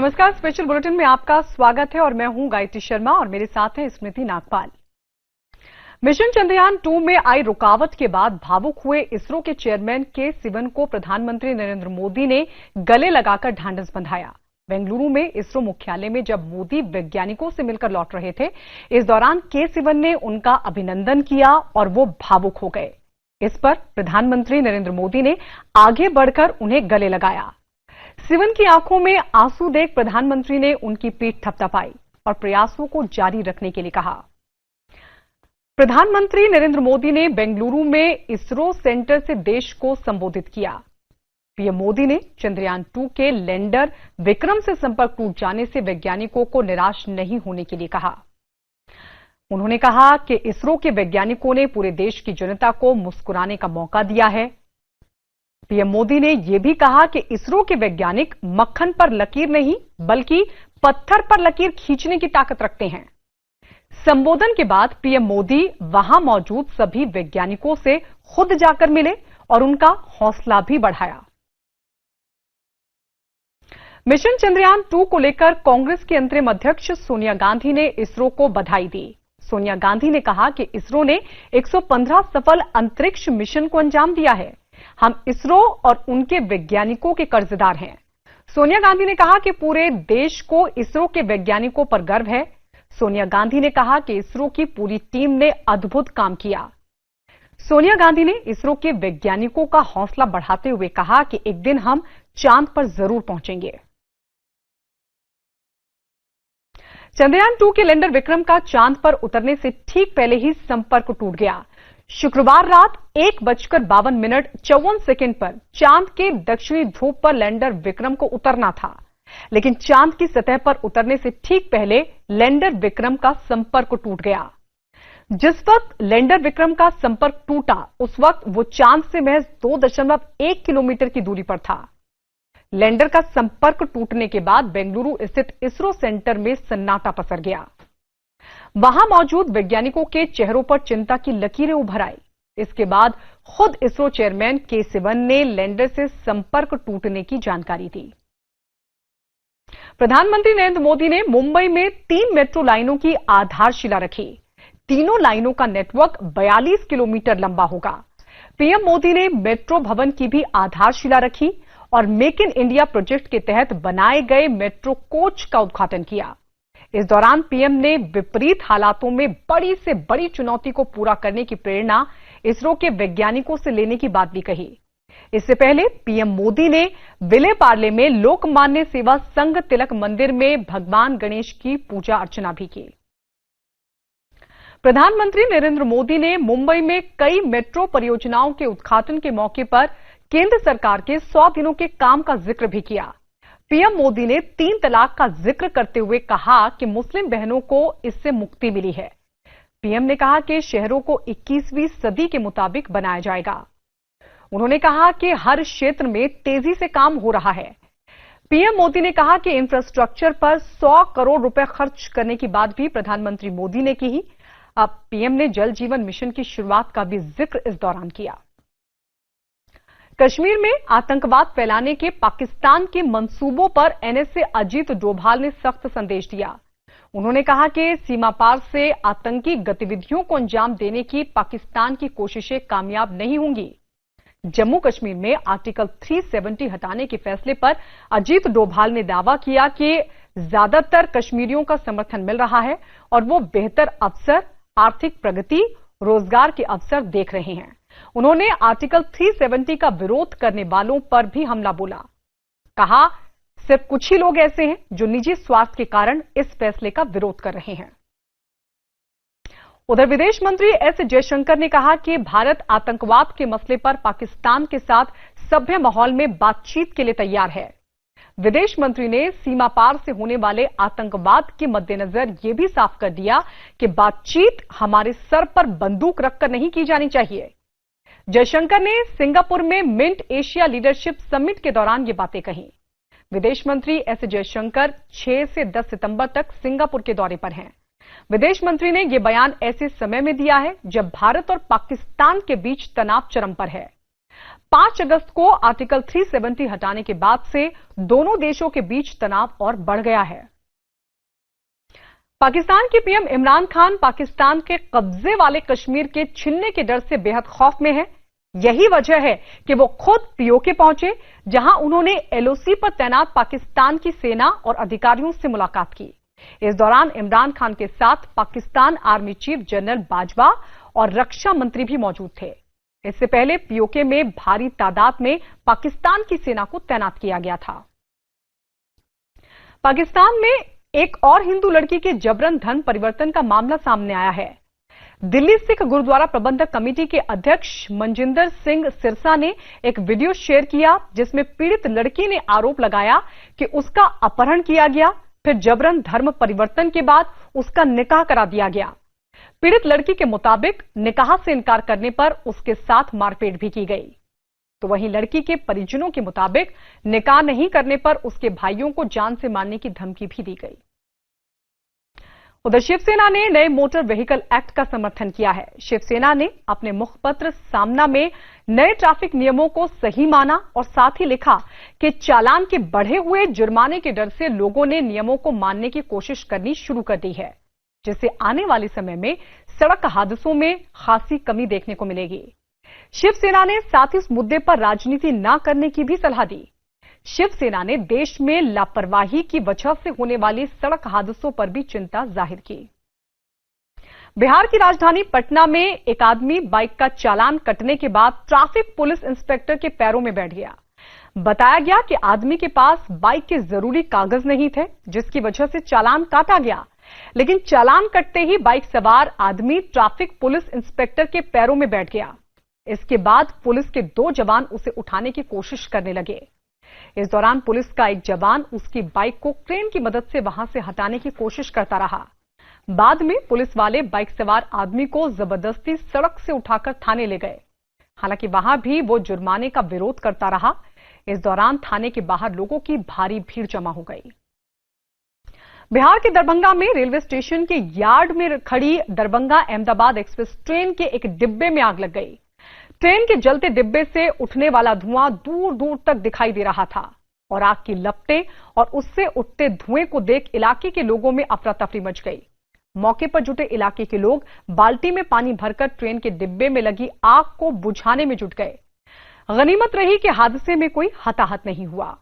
नमस्कार, special bulletin में आपका स्वागत है और मैं हूं गायत्री शर्मा और मेरे साथ हैं स्मृति नागपाल। मिशन चंद्रयान 2 में आई रुकावट के बाद भावुक हुए इसरो के चेयरमैन के सिवन को प्रधानमंत्री नरेंद्र मोदी ने गले लगाकर ढांढस बंधाया। बेंगलुरु में इसरो मुख्यालय में जब मोदी वैज्ञानिकों से मिलकर लौट रहे थे, इस दौरान के सिवन ने उनका अभिनंदन किया और वो भावुक हो गए। इस पर प्रधानमंत्री नरेंद्र मोदी ने आगे बढ़कर उन्हें गले लगाया। सिवन की आंखों में आंसू देख प्रधानमंत्री ने उनकी पीठ थपथपाई और प्रयासों को जारी रखने के लिए कहा। प्रधानमंत्री नरेंद्र मोदी ने बेंगलुरु में इसरो सेंटर से देश को संबोधित किया। पीएम मोदी ने चंद्रयान 2 के लैंडर विक्रम से संपर्क टूट जाने से वैज्ञानिकों को निराश नहीं होने के लिए कहा। उन्होंने कहा कि इसरो के वैज्ञानिकों ने पूरे देश की जनता को मुस्कुराने का मौका दिया है। पीएम मोदी ने यह भी कहा कि इसरो के वैज्ञानिक मक्खन पर लकीर नहीं बल्कि पत्थर पर लकीर खींचने की ताकत रखते हैं। संबोधन के बाद पीएम मोदी वहां मौजूद सभी वैज्ञानिकों से खुद जाकर मिले और उनका हौसला भी बढ़ाया। मिशन चंद्रयान 2 को लेकर कांग्रेस की अंतरिम अध्यक्ष सोनिया गांधी ने इसरो को बधाई दी। सोनिया गांधी ने कहा कि इसरो ने 115 सफल अंतरिक्ष मिशन को अंजाम दिया है। हम इसरो और उनके वैज्ञानिकों के कर्जदार हैं। सोनिया गांधी ने कहा कि पूरे देश को इसरो के वैज्ञानिकों पर गर्व है। सोनिया गांधी ने कहा कि इसरो की पूरी टीम ने अद्भुत काम किया। सोनिया गांधी ने इसरो के वैज्ञानिकों का हौसला बढ़ाते हुए कहा कि एक दिन हम चांद पर जरूर पहुंचेंगे। चंद्रयान 2 के लैंडर विक्रम का चांद पर उतरने से ठीक पहले ही संपर्क टूट गया। शुक्रवार रात 1:52 पर चांद के दक्षिणी ध्रुव पर लैंडर विक्रम को उतरना था, लेकिन चांद की सतह पर उतरने से ठीक पहले लैंडर विक्रम का संपर्क टूट गया। जिस वक्त लैंडर विक्रम का संपर्क टूटा, उस वक्त वो चांद से महज 2.1 किलोमीटर की दूरी पर था। लैंडर का संपर्क टूटने के बाद बेंगलुरु स्थित इसरो सेंटर में सन्नाटा पसर गया। वहां मौजूद वैज्ञानिकों के चेहरों पर चिंता की लकीरें उभर आई। इसके बाद खुद इसरो चेयरमैन के सिवन ने लैंडर से संपर्क टूटने की जानकारी दी। प्रधानमंत्री नरेंद्र मोदी ने मुंबई में 3 मेट्रो लाइनों की आधारशिला रखी। तीनों लाइनों का नेटवर्क 42 किलोमीटर लंबा होगा। पीएम मोदी ने मेट्रो भवन की भी आधारशिला रखी और मेक इन इंडिया प्रोजेक्ट के तहत बनाए गए मेट्रो कोच का उद्घाटन किया। इस दौरान पीएम ने विपरीत हालातों में बड़ी से बड़ी चुनौती को पूरा करने की प्रेरणा इसरो के वैज्ञानिकों से लेने की बात भी कही। इससे पहले पीएम मोदी ने विले पार्ले में लोकमान्य सेवा संघ तिलक मंदिर में भगवान गणेश की पूजा अर्चना भी की। प्रधानमंत्री नरेंद्र मोदी ने मुंबई में कई मेट्रो परियोजनाओं के उद्घाटन के मौके पर केंद्र सरकार के 100 दिनों के काम का जिक्र भी किया। पीएम मोदी ने 3 तलाक का जिक्र करते हुए कहा कि मुस्लिम बहनों को इससे मुक्ति मिली है। पीएम ने कहा कि शहरों को 21वीं सदी के मुताबिक बनाया जाएगा। उन्होंने कहा कि हर क्षेत्र में तेजी से काम हो रहा है। पीएम मोदी ने कहा कि इंफ्रास्ट्रक्चर पर 100 करोड़ रुपए खर्च करने की बात भी प्रधानमंत्री मोदी ने की। अब पीएम ने जल जीवन मिशन की शुरुआत का भी जिक्र इस दौरान किया। कश्मीर में आतंकवाद फैलाने के पाकिस्तान के मंसूबों पर एनएसए अजीत डोभाल ने सख्त संदेश दिया। उन्होंने कहा कि सीमा पार से आतंकी गतिविधियों को अंजाम देने की पाकिस्तान की कोशिशें कामयाब नहीं होंगी। जम्मू कश्मीर में आर्टिकल 370 हटाने के फैसले पर अजीत डोभाल ने दावा किया कि ज्यादातर कश्मीरियों का समर्थन मिल रहा है और वो बेहतर अवसर, आर्थिक प्रगति, रोजगार के अवसर देख रहे हैं। उन्होंने आर्टिकल 370 का विरोध करने वालों पर भी हमला बोला। कहा, सिर्फ कुछ ही लोग ऐसे हैं जो निजी स्वार्थ के कारण इस फैसले का विरोध कर रहे हैं। उधर विदेश मंत्री एस जयशंकर ने कहा कि भारत आतंकवाद के मसले पर पाकिस्तान के साथ सभ्य माहौल में बातचीत के लिए तैयार है। विदेश मंत्री ने सीमा पार से होने वाले आतंकवाद के मद्देनजर यह भी साफ कर दिया कि बातचीत हमारे सर पर बंदूक रखकर नहीं की जानी चाहिए। जयशंकर ने सिंगापुर में मिंट एशिया लीडरशिप समिट के दौरान ये बातें कहीं। विदेश मंत्री एस जयशंकर 6 से 10 सितंबर तक सिंगापुर के दौरे पर हैं। विदेश मंत्री ने यह बयान ऐसे समय में दिया है जब भारत और पाकिस्तान के बीच तनाव चरम पर है। 5 अगस्त को आर्टिकल 370 हटाने के बाद से दोनों देशों के बीच तनाव और बढ़ गया है। पाकिस्तान के पीएम इमरान खान पाकिस्तान के कब्जे वाले कश्मीर के छीनने के डर से बेहद खौफ में हैं। यही वजह है कि वो खुद पीओके पहुंचे, जहां उन्होंने एलओसी पर तैनात पाकिस्तान की सेना और अधिकारियों से मुलाकात की। इस दौरान इमरान खान के साथ Pakistan army chief general Bajwa और रक्षा मंत्री भी मौजूद थे। इससे पहले पीओके में भारी तादाद में पाकिस्तान की सेना को तैनात किया गया था। पाकिस्तान में एक और हिंदू लड़की के जबरन धर्म परिवर्तन का मामला सामने आया है। दिल्ली सिख गुरुद्वारा प्रबंधक कमेटी के अध्यक्ष मनजिंदर सिंह सिरसा ने एक वीडियो शेयर किया, जिसमें पीड़ित लड़की ने आरोप लगाया कि उसका अपहरण किया गया, फिर जबरन धर्म परिवर्तन के बाद उसका निकाह करा दिया गया। पीड़ित लड़की के मुताबिक निकाह से इनकार करने पर उसके साथ मारपीट भी की गई। तो वहीं लड़की के परिजनों के मुताबिक निकाह नहीं करने पर उसके भाइयों को जान से मारने की धमकी भी दी गई। उधर शिवसेना ने नए मोटर व्हीकल एक्ट का समर्थन किया है। शिवसेना ने अपने मुखपत्र सामना में नए ट्रैफिक नियमों को सही माना और साथ ही लिखा कि चालान के बढ़े हुए जुर्माने के डर से लोगों ने नियमों को मानने की कोशिश करनी शुरू कर दी है, जिससे आने वाले समय में सड़क हादसों में खासी कमी देखने को मिलेगी। शिवसेना ने साथ ही इस मुद्दे पर राजनीति न करने की भी सलाह दी। शिवसेना ने देश में लापरवाही की वजह से होने वाली सड़क हादसों पर भी चिंता जाहिर की। बिहार की राजधानी पटना में एक आदमी बाइक का चालान कटने के बाद ट्रैफिक पुलिस इंस्पेक्टर के पैरों में बैठ गया। बताया गया कि आदमी के पास बाइक के जरूरी कागज नहीं थे, जिसकी वजह से चालान काटा गया। लेकिन चालान कटते ही बाइक सवार आदमी ट्रैफिक पुलिस इंस्पेक्टर के पैरों में बैठ गया। इसके बाद पुलिस के 2 जवान उसे उठाने की कोशिश करने लगे। इस दौरान पुलिस का एक जवान उसकी बाइक को क्रेन की मदद से वहां से हटाने की कोशिश करता रहा। बाद में पुलिस वाले बाइक सवार आदमी को जबरदस्ती सड़क से उठाकर थाने ले गए। हालांकि वहां भी वो जुर्माने का विरोध करता रहा। इस दौरान थाने के बाहर लोगों की भारी भीड़ जमा हो गई। बिहार के दरभंगा में रेलवे स्टेशन के यार्ड में खड़ी दरभंगा अहमदाबाद एक्सप्रेस ट्रेन के एक डिब्बे में आग लग गई। ट्रेन के जलते डिब्बे से उठने वाला धुआं दूर दूर तक दिखाई दे रहा था और आग की लपटें और उससे उठते धुएं को देख इलाके के लोगों में अफरा तफरी मच गई। मौके पर जुटे इलाके के लोग बाल्टी में पानी भरकर ट्रेन के डिब्बे में लगी आग को बुझाने में जुट गए। गनीमत रही कि हादसे में कोई हताहत नहीं हुआ।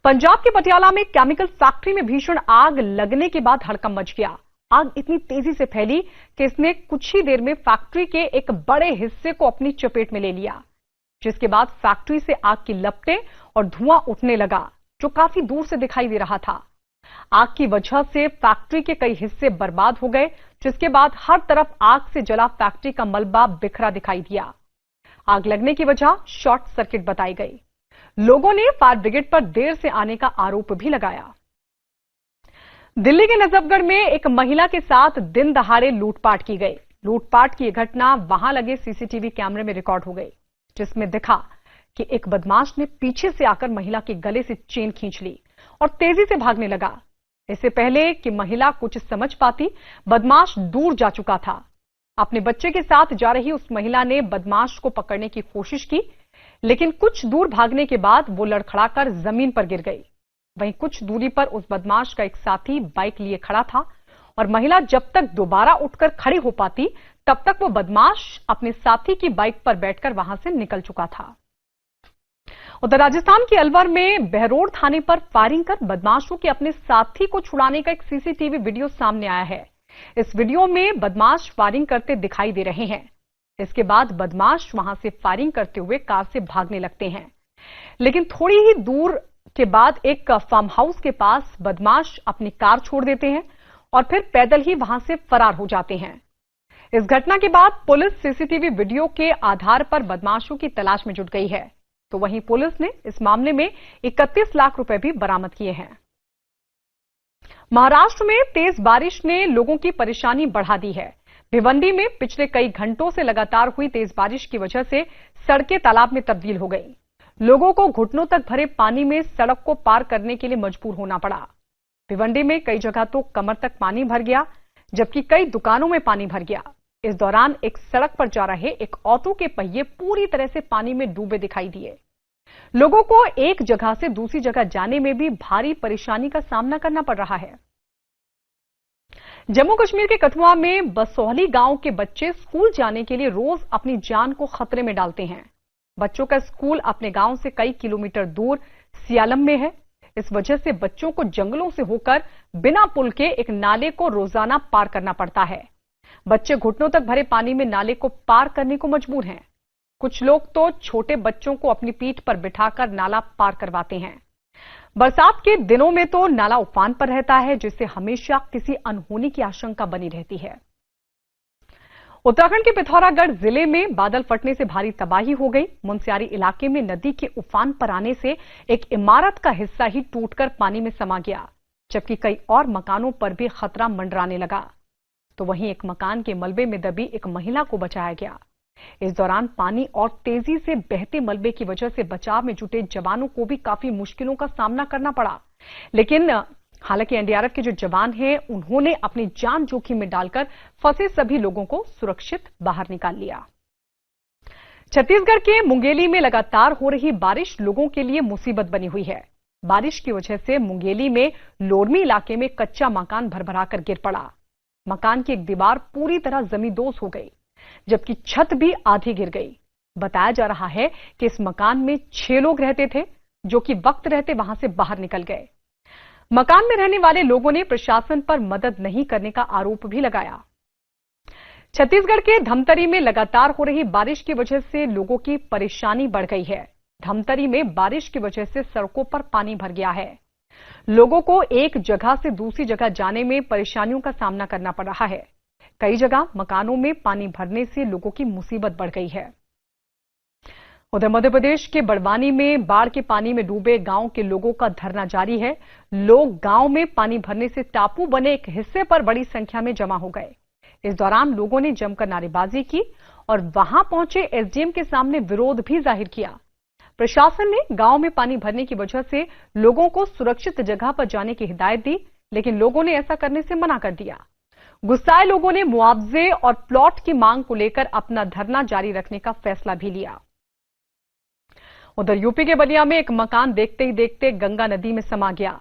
पंजाब के पटियाला में केमिकल फैक्ट्री में भीषण आग लगने के बाद हड़कंप मच गया। आग इतनी तेजी से फैली कि इसने कुछ ही देर में फैक्ट्री के एक बड़े हिस्से को अपनी चपेट में ले लिया, जिसके बाद फैक्ट्री से आग की लपटें और धुआं उठने लगा, जो काफी दूर से दिखाई दे रहा था। आग की वजह से फैक्ट्री के कई हिस्से बर्बाद हो गए, जिसके बाद हर तरफ आग से जला फैक्ट्री का मलबा बिखरा दिखाई दिया। आग लगने की वजह शॉर्ट सर्किट बताई गई। लोगों ने फायर ब्रिगेड पर देर से आने का आरोप भी लगाया। दिल्ली के नजफगढ़ में एक महिला के साथ दिन दहाड़े लूटपाट की गई। लूटपाट की यह घटना वहां लगे सीसीटीवी कैमरे में रिकॉर्ड हो गई, जिसमें दिखा कि एक बदमाश ने पीछे से आकर महिला के गले से चेन खींच ली और तेजी से भागने लगा। इससे पहले कि महिला कुछ समझ पाती, बदमाश दूर जा चुका था। अपने बच्चे के साथ जा रही उस महिला ने बदमाश को पकड़ने की कोशिश की, लेकिन कुछ दूर भागने के बाद वो लड़खड़ाकर जमीन पर गिर गई। वहीं कुछ दूरी पर उस बदमाश का एक साथी बाइक लिए खड़ा था और महिला जब तक दोबारा उठकर खड़ी हो पाती, तब तक वो बदमाश अपने साथी की बाइक पर बैठकर वहां से निकल चुका था। उधर राजस्थान के अलवर में बहरोड थाने पर फायरिंग कर बदमाशों के अपने साथी को छुड़ाने का एक सीसीटीवी वीडियो सामने आया है। इस वीडियो में बदमाश फायरिंग करते दिखाई दे रहे हैं। इसके बाद बदमाश वहां से फायरिंग करते हुए कार से भागने लगते हैं, लेकिन थोड़ी ही दूर के बाद एक फार्म हाउस के पास बदमाश अपनी कार छोड़ देते हैं और फिर पैदल ही वहां से फरार हो जाते हैं। इस घटना के बाद पुलिस सीसीटीवी वीडियो के आधार पर बदमाशों की तलाश में जुट गई है। तो वहीं पुलिस ने इस मामले में 31 लाख रुपए भी बरामद किए हैं। महाराष्ट्र में तेज बारिश ने लोगों की परेशानी बढ़ा दी है। भिवंडी में पिछले कई घंटों से लगातार हुई तेज बारिश की वजह से सड़कें तालाब में तब्दील हो गई। लोगों को घुटनों तक भरे पानी में सड़क को पार करने के लिए मजबूर होना पड़ा। भिवंडी में कई जगह तो कमर तक पानी भर गया, जबकि कई दुकानों में पानी भर गया। इस दौरान एक सड़क पर जा रहे एक ऑटो के पहिए पूरी तरह से पानी में डूबे दिखाई दिए। लोगों को एक जगह से दूसरी जगह जाने में भी भारी परेशानी का सामना करना पड़ रहा है। जम्मू कश्मीर के कठुआ में बसौली गांव के बच्चे स्कूल जाने के लिए रोज अपनी जान को खतरे में डालते हैं। बच्चों का स्कूल अपने गांव से कई किलोमीटर दूर सियालम में है। इस वजह से बच्चों को जंगलों से होकर बिना पुल के एक नाले को रोजाना पार करना पड़ता है। बच्चे घुटनों तक भरे पानी में नाले को पार करने को मजबूर हैं। कुछ लोग तो छोटे बच्चों को अपनी पीठ पर बिठाकर नाला पार करवाते हैं। बरसात के दिनों में तो नाला उफान पर रहता है, जिससे हमेशा किसी अनहोनी की आशंका बनी रहती है। उत्तराखंड के पिथौरागढ़ जिले में बादल फटने से भारी तबाही हो गई। मुनस्यारी इलाके में नदी के उफान पर आने से एक इमारत का हिस्सा ही टूटकर पानी में समा गया, जबकि कई और मकानों पर भी खतरा मंडराने लगा। तो वहीं एक मकान के मलबे में दबी एक महिला को बचाया गया। इस दौरान पानी और तेजी से बहते मलबे की वजह से बचाव में जुटे जवानों को भी काफी मुश्किलों का सामना करना पड़ा, लेकिन हालांकि एनडीआरएफ के जो जवान हैं उन्होंने अपनी जान जोखिम में डालकर फंसे सभी लोगों को सुरक्षित बाहर निकाल लिया। छत्तीसगढ़ के मुंगेली में लगातार हो रही बारिश लोगों के लिए मुसीबत बनी हुई है। बारिश की वजह से मुंगेली में लोरमी इलाके में कच्चा मकान भरभराकर गिर पड़ा। मकान की एक दीवार पूरी तरह जमींदोज हो गई, जबकि छत भी आधी गिर गई। बताया जा रहा है कि इस मकान में 6 लोग रहते थे, जो कि वक्त रहते वहां से बाहर निकल गए। मकान में रहने वाले लोगों ने प्रशासन पर मदद नहीं करने का आरोप भी लगाया। छत्तीसगढ़ के धमतरी में लगातार हो रही बारिश की वजह से लोगों की परेशानी बढ़ गई है। धमतरी में बारिश की वजह से सड़कों पर पानी भर गया है। लोगों को एक जगह से दूसरी जगह जाने में परेशानियों का सामना करना पड़ रहा है। कई जगह मकानों में पानी भरने से लोगों की मुसीबत बढ़ गई है। उधर मध्य प्रदेश के बड़वानी में बाढ़ के पानी में डूबे गांव के लोगों का धरना जारी है। लोग गांव में पानी भरने से टापू बने एक हिस्से पर बड़ी संख्या में जमा हो गए। इस दौरान लोगों ने जमकर नारेबाजी की और वहां पहुंचे एसडीएम के सामने विरोध भी जाहिर किया। प्रशासन ने गांव में पानी भरने की वजह से लोगों को सुरक्षित जगह पर जाने की हिदायत दी, लेकिन लोगों ने ऐसा करने से मना कर दिया। गुस्साए लोगों ने मुआवजे और प्लॉट की मांग को लेकर अपना धरना जारी रखने का फैसला भी लिया। उधर यूपी के बलिया में एक मकान देखते ही देखते गंगा नदी में समा गया।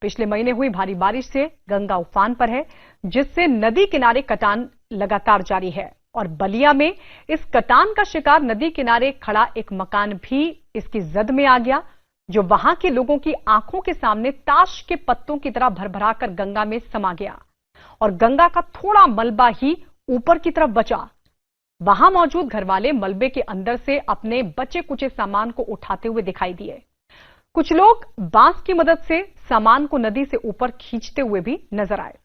पिछले महीने हुई भारी बारिश से गंगा उफान पर है, जिससे नदी किनारे कटान लगातार जारी है और बलिया में इस कटान का शिकार नदी किनारे खड़ा एक मकान भी इसकी जद में आ गया, जो वहां के लोगों की आंखों के सामने ताश के पत्तों की तरह भरभराकर गंगा में समा गया और गंगा का थोड़ा मलबा ही ऊपर की तरफ बचा। वहां मौजूद घरवाले मलबे के अंदर से अपने बचे कुचे सामान को उठाते हुए दिखाई दिए। कुछ लोग बांस की मदद से सामान को नदी से ऊपर खींचते हुए भी नजर आए।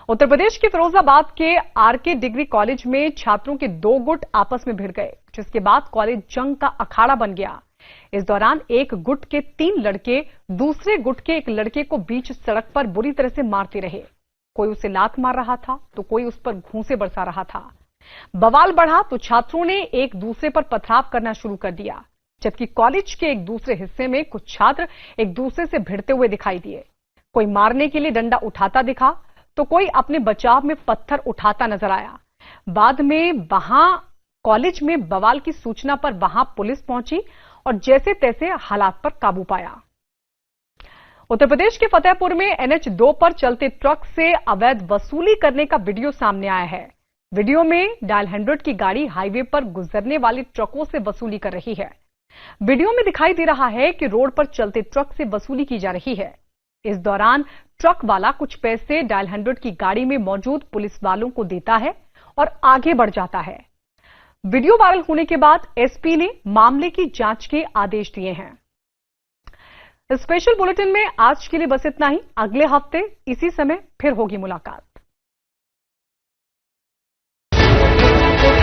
उत्तर प्रदेश के फिरोजाबाद के आरके डिग्री कॉलेज में छात्रों के 2 गुट आपस में भिड़ गए, जिसके बाद कॉलेज जंग का अखाड़ा बन गया। इस दौरान एक गुट के 3 लड़के दूसरे गुट के एक लड़के को बीच सड़क पर बुरी तरह से मारते रहे। कोई उसे लात मार रहा था तो कोई उस पर घूंसे बरसा रहा था। बवाल बढ़ा तो छात्रों ने एक दूसरे पर पथराव करना शुरू कर दिया, जबकि कॉलेज के एक दूसरे हिस्से में कुछ छात्र एक दूसरे से भिड़ते हुए दिखाई दिए। कोई मारने के लिए डंडा उठाता दिखा तो कोई अपने बचाव में पत्थर उठाता नजर आया। बाद में वहां कॉलेज में बवाल की सूचना पर वहां पुलिस पहुंची और जैसे तैसे हालात पर काबू पाया। उत्तर प्रदेश के फतेहपुर में NH2 पर चलते ट्रक से अवैध वसूली करने का वीडियो सामने आया है। वीडियो में डायल 100 की गाड़ी हाईवे पर गुजरने वाले ट्रकों से वसूली कर रही है। वीडियो में दिखाई दे रहा है कि रोड पर चलते ट्रक से वसूली की जा रही है। इस दौरान ट्रक वाला कुछ पैसे डायल 100 की गाड़ी में मौजूद पुलिस वालों को देता है और आगे बढ़ जाता है। वीडियो वायरल होने के बाद एसपी ने मामले की जांच के आदेश दिए हैं। स्पेशल बुलेटिन में आज के लिए बस इतना ही। अगले हफ्ते इसी समय फिर होगी मुलाकात।